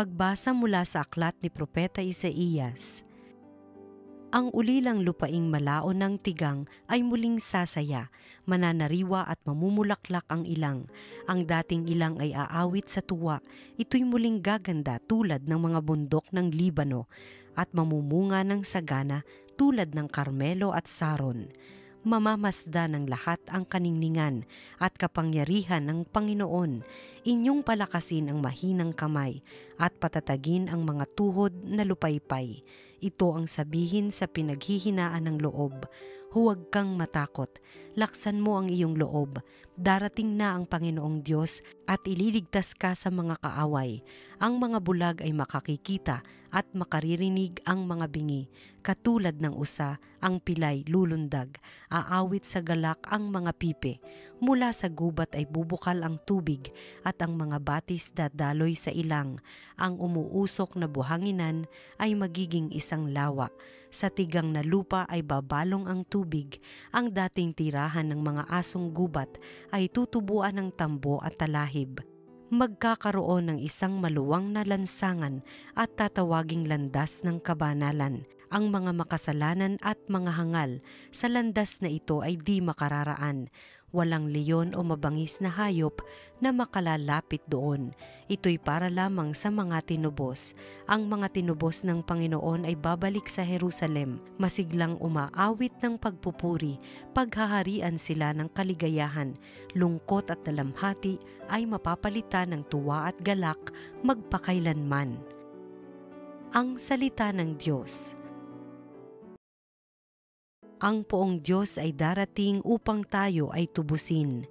Pagbasa mula sa aklat ni Propeta Isaías. Ang ulilang lupaing malaon ng tigang ay muling sasaya, mananariwa at mamumulaklak ang ilang. Ang dating ilang ay aawit sa tuwa, ito'y muling gaganda tulad ng mga bundok ng Libano at mamumunga ng sagana tulad ng Carmelo at Saron. Mamamasda ng lahat ang kaningningan at kapangyarihan ng Panginoon. Inyong palakasin ang mahinang kamay at patatagin ang mga tuhod na lupaypay. Ito ang sabihin sa pinaghihinaan ng loob. Huwag kang matakot, laksan mo ang iyong loob. Darating na ang Panginoong Diyos at ililigtas ka sa mga kaaway. Ang mga bulag ay makakikita at makaririnig ang mga bingi. Katulad ng usa, ang pilay lulundag. Aawit sa galak ang mga pipe. Mula sa gubat ay bubukal ang tubig at ang mga batis dadaloy sa ilang. Ang umuusok na buhanginan ay magiging isang lawa. Sa tigang na lupa ay babalong ang tubig. Ang dating tirahan ng mga asong gubat ay tutubuan ng tambo at talahib. Magkakaroon ng isang maluwang na lansangan at tatawaging landas ng kabanalan. Ang mga makasalanan at mga hangal sa landas na ito ay di makararaan. Walang leyon o mabangis na hayop na makalalapit doon. Ito'y para lamang sa mga tinubos. Ang mga tinubos ng Panginoon ay babalik sa Jerusalem. Masiglang umaawit ng pagpupuri. Paghaharian sila ng kaligayahan. Lungkot at dalamhati ay mapapalitan ng tuwa at galak magpakailanman. Ang salita ng Diyos. Ang poong Diyos ay darating upang tayo ay tubusin.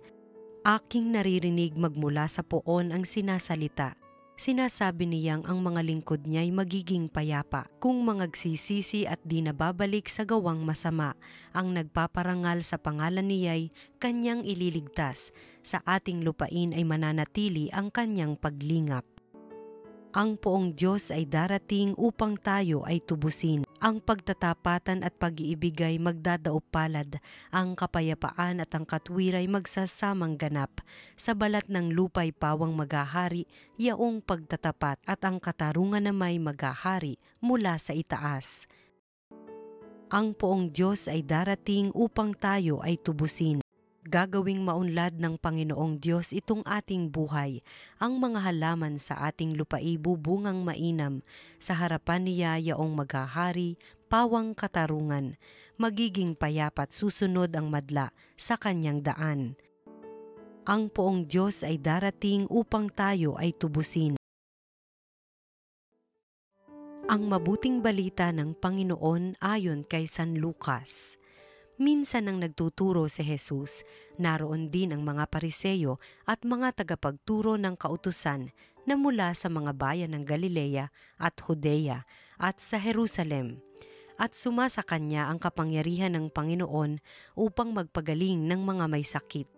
Aking naririnig magmula sa poon ang sinasalita. Sinasabi niyang ang mga lingkod niya'y magiging payapa kung mangagsisisi at di nababalik sa gawang masama. Ang nagpaparangal sa pangalan niya'y kanyang ililigtas. Sa ating lupain ay mananatili ang kanyang paglingap. Ang poong Diyos ay darating upang tayo ay tubusin. Ang pagtatapatan at pag-iibigay magdadaop palad. Ang kapayapaan at ang katwiray magsasamang ganap. Sa balat ng lupa'y pawang maghahari, yaong pagtatapat at ang katarungan na may maghahari mula sa itaas. Ang poong Diyos ay darating upang tayo ay tubusin. Gagawing maunlad ng Panginoong Diyos itong ating buhay. Ang mga halaman sa ating lupa'i bubungang mainam. Sa harapan niya yaong maghahari, pawang katarungan. Magiging payapat susunod ang madla sa kanyang daan. Ang poong Diyos ay darating upang tayo ay tubusin. Ang mabuting balita ng Panginoon ayon kay San Lucas. Minsan nang nagtuturo si Jesus, naroon din ang mga Pariseyo at mga tagapagturo ng kautusan na mula sa mga bayan ng Galilea at Judea at sa Jerusalem. At sumasa kanya ang kapangyarihan ng Panginoon upang magpagaling ng mga may sakit.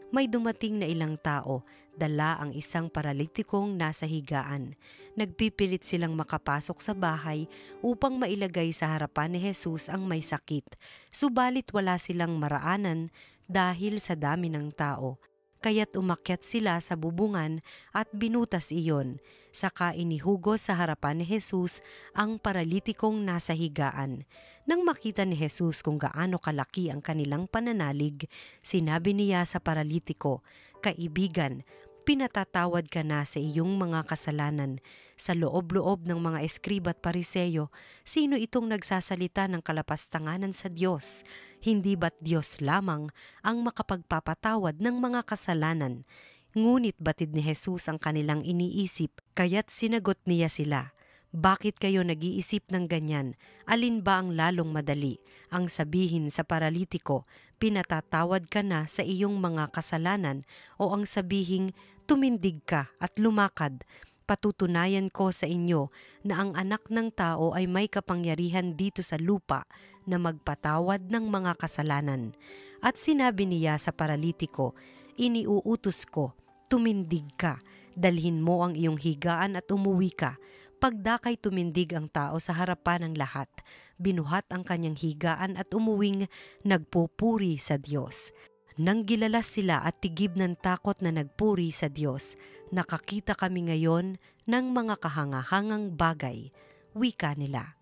May dumating na ilang tao, dala ang isang paralitikong nasa higaan. Nagpipilit silang makapasok sa bahay upang mailagay sa harapan ni Jesus ang may sakit. Subalit wala silang maraanan dahil sa dami ng tao. Kaya't umakyat sila sa bubungan at binutas iyon. Saka inihugos sa harapan ni Jesus ang paralitikong nasa higaan. Nang makita ni Jesus kung gaano kalaki ang kanilang pananalig, sinabi niya sa paralitiko, "Kaibigan, pinatatawad ka na sa iyong mga kasalanan." Sa loob-loob ng mga eskriba at pariseyo, sino itong nagsasalita ng kalapastanganan sa Diyos? Hindi ba't Diyos lamang ang makapagpapatawad ng mga kasalanan? Ngunit batid ni Jesus ang kanilang iniisip, kaya't sinagot niya sila, "Bakit kayo nag-iisip ng ganyan? Alin ba ang lalong madali? Ang sabihin sa paralitiko, pinatatawad ka na sa iyong mga kasalanan, o ang sabihing, tumindig ka at lumakad? Patutunayan ko sa inyo na ang anak ng tao ay may kapangyarihan dito sa lupa na magpatawad ng mga kasalanan." At sinabi niya sa paralitiko, "Iniuutos ko, tumindig ka, dalhin mo ang iyong higaan at umuwi ka." Pagdakay tumindig ang tao sa harapan ng lahat, binuhat ang kanyang higaan at umuwing nagpupuri sa Diyos. Nang gilalas sila at tigib ng takot na nagpuri sa Diyos, nakakita kami ngayon ng mga kahangahangang bagay, wika nila.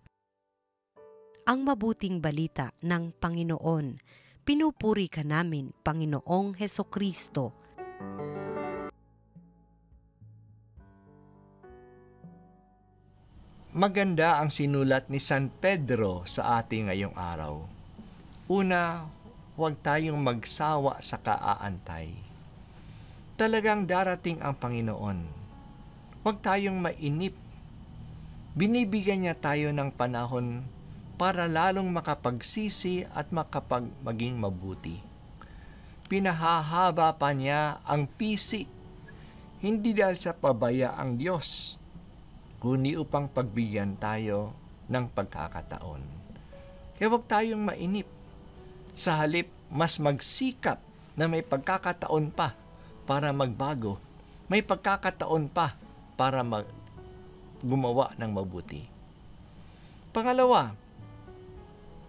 Ang mabuting balita ng Panginoon. Pinupuri ka namin, Panginoong Hesukristo. Maganda ang sinulat ni San Pedro sa ating ngayong araw. Una, huwag tayong magsawa sa kaaantay. Talagang darating ang Panginoon. Huwag tayong mainip. Binibigyan niya tayo ng panahon para lalong makapagsisi at maging mabuti. Pinahahaba pa niya ang pisi, hindi dahil sa pabaya ang Diyos, kundi upang pagbigyan tayo ng pagkakataon. Kaya huwag tayong mainip. Sa halip, mas magsikap na may pagkakataon pa para magbago. May pagkakataon pa para gumawa ng mabuti. Pangalawa,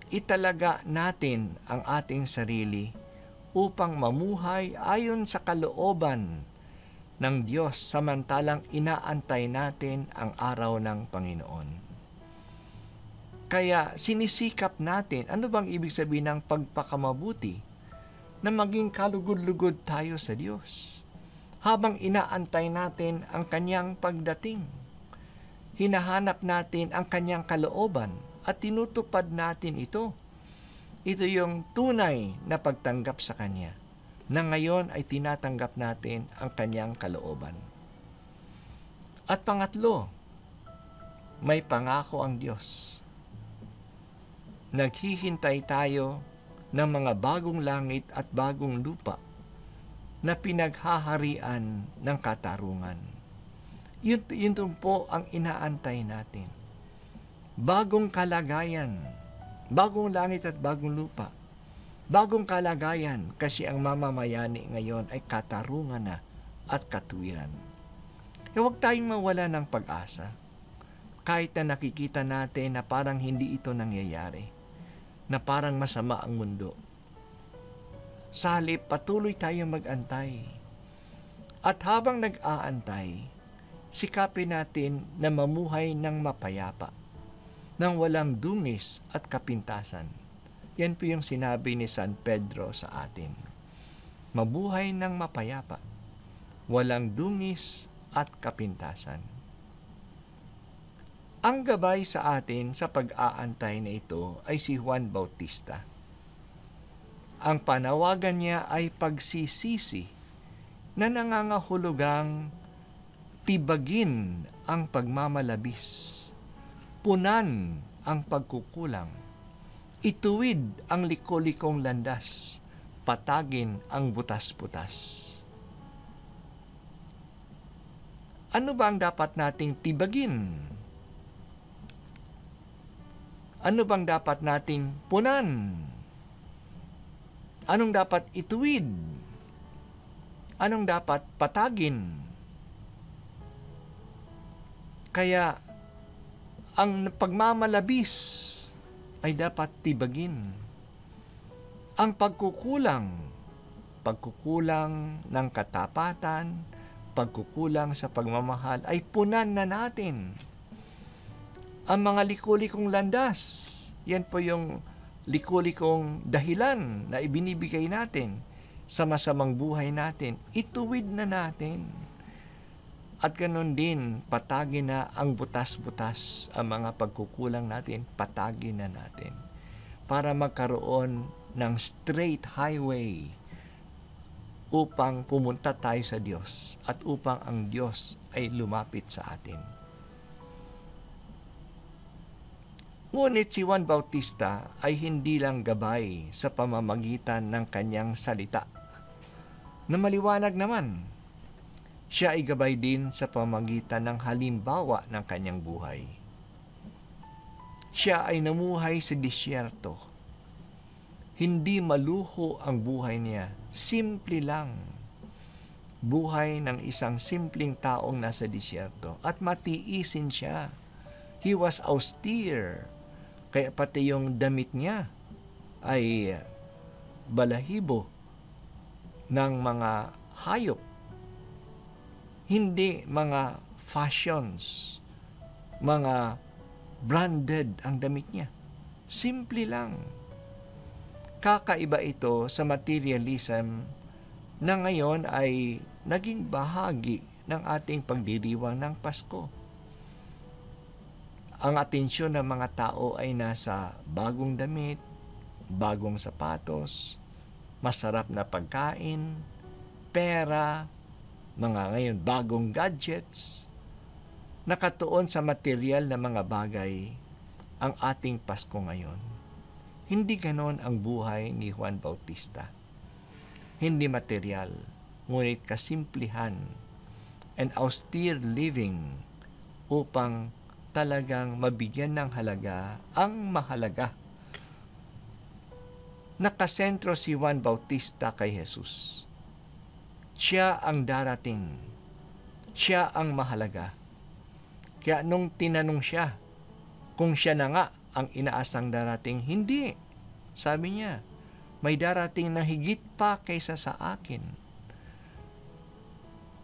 italaga natin ang ating sarili upang mamuhay ayon sa kalooban ng Diyos samantalang inaantay natin ang araw ng Panginoon. Kaya sinisikap natin, ano bang ibig sabihin ng pagpakamabuti? Na maging kalugod-lugod tayo sa Diyos habang inaantay natin ang Kanyang pagdating. Hinahanap natin ang Kanyang kalooban at tinutupad natin ito. Ito yung tunay na pagtanggap sa Kanya, na ngayon ay tinatanggap natin ang Kanyang kalooban. At pangatlo, may pangako ang Diyos. Naghihintay tayo ng mga bagong langit at bagong lupa na pinaghaharian ng katarungan. Yun po ang inaantay natin. Bagong kalagayan, bagong langit at bagong lupa. Bagong kalagayan kasi ang mamamayani ngayon ay katarungan na at katuwiran. Huwag tayong mawala ng pag-asa. Kahit na nakikita natin na parang hindi ito nangyayari, na parang masama ang mundo. Sa halip, patuloy tayong mag-antay. At habang nag-aantay, sikapin natin na mamuhay ng mapayapa, nang walang dungis at kapintasan. Yan po yung sinabi ni San Pedro sa atin. Mabuhay ng mapayapa, walang dungis at kapintasan. Ang gabay sa atin sa pag-aantay na ito ay si Juan Bautista. Ang panawagan niya ay pagsisisi na nangangahulugang tibagin ang pagmamalabis, punan ang pagkukulang, ituwid ang liko-likong landas, patagin ang butas-butas. Ano ba ang dapat nating tibagin? Ano bang dapat nating punan? Anong dapat ituwid? Anong dapat patagin? Kaya, ang pagmamalabis ay dapat tibagin. Ang pagkukulang ng katapatan, pagkukulang sa pagmamahal ay punan na natin. Ang mga liko-likong landas, yan po yung liko-likong dahilan na ibinibigay natin sa masamang buhay natin, ituwid na natin. At ganoon din, patagin na ang butas-butas, ang mga pagkukulang natin, patagin na natin. Para magkaroon ng straight highway upang pumunta tayo sa Diyos at upang ang Diyos ay lumapit sa atin. Ngunit si Juan Bautista ay hindi lang gabay sa pamamagitan ng kanyang salita, na maliwanag naman. Siya ay gabay din sa pamamagitan ng halimbawa ng kanyang buhay. Siya ay namuhay sa disyerto. Hindi maluho ang buhay niya, simple lang. Buhay ng isang simpleng taong nasa disyerto at matiisin siya. He was austere. Kaya pati yung damit niya ay balahibo ng mga hayop. Hindi mga fashions, mga branded ang damit niya. Simple lang. Kakaiba ito sa materialism na ngayon ay naging bahagi ng ating pagdiriwang ng Pasko. Ang atensyon ng mga tao ay nasa bagong damit, bagong sapatos, masarap na pagkain, pera, mga ngayon bagong gadgets. Nakatuon sa material na mga bagay ang ating Pasko ngayon. Hindi ganon ang buhay ni Juan Bautista. Hindi material, ngunit kasimplihan and austere living upang talagang mabigyan ng halaga ang mahalaga. Nakasentro si Juan Bautista kay Jesus. Siya ang darating. Siya ang mahalaga. Kaya nung tinanong siya kung siya na nga ang inaasang darating, hindi. Sabi niya, may darating na higit pa kaysa sa akin.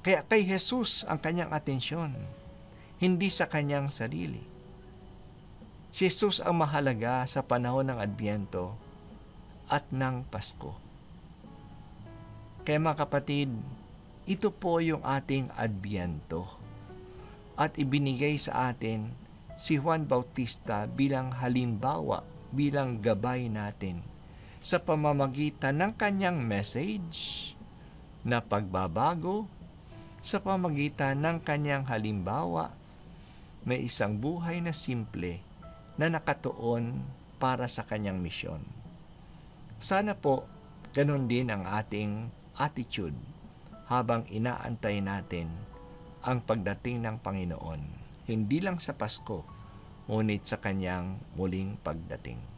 Kaya kay Jesus ang kanyang atensyon, hindi sa kanyang sarili. Si Jesus ang mahalaga sa panahon ng Adbyento at ng Pasko. Kaya mga kapatid, ito po yung ating Adbyento. At ibinigay sa atin si Juan Bautista bilang halimbawa, bilang gabay natin sa pamamagitan ng kanyang message na pagbabago, sa pamamagitan ng kanyang halimbawa, may isang buhay na simple na nakatuon para sa kanyang misyon. Sana po, ganun din ang ating attitude habang inaantay natin ang pagdating ng Panginoon, hindi lang sa Pasko, ngunit sa kanyang muling pagdating.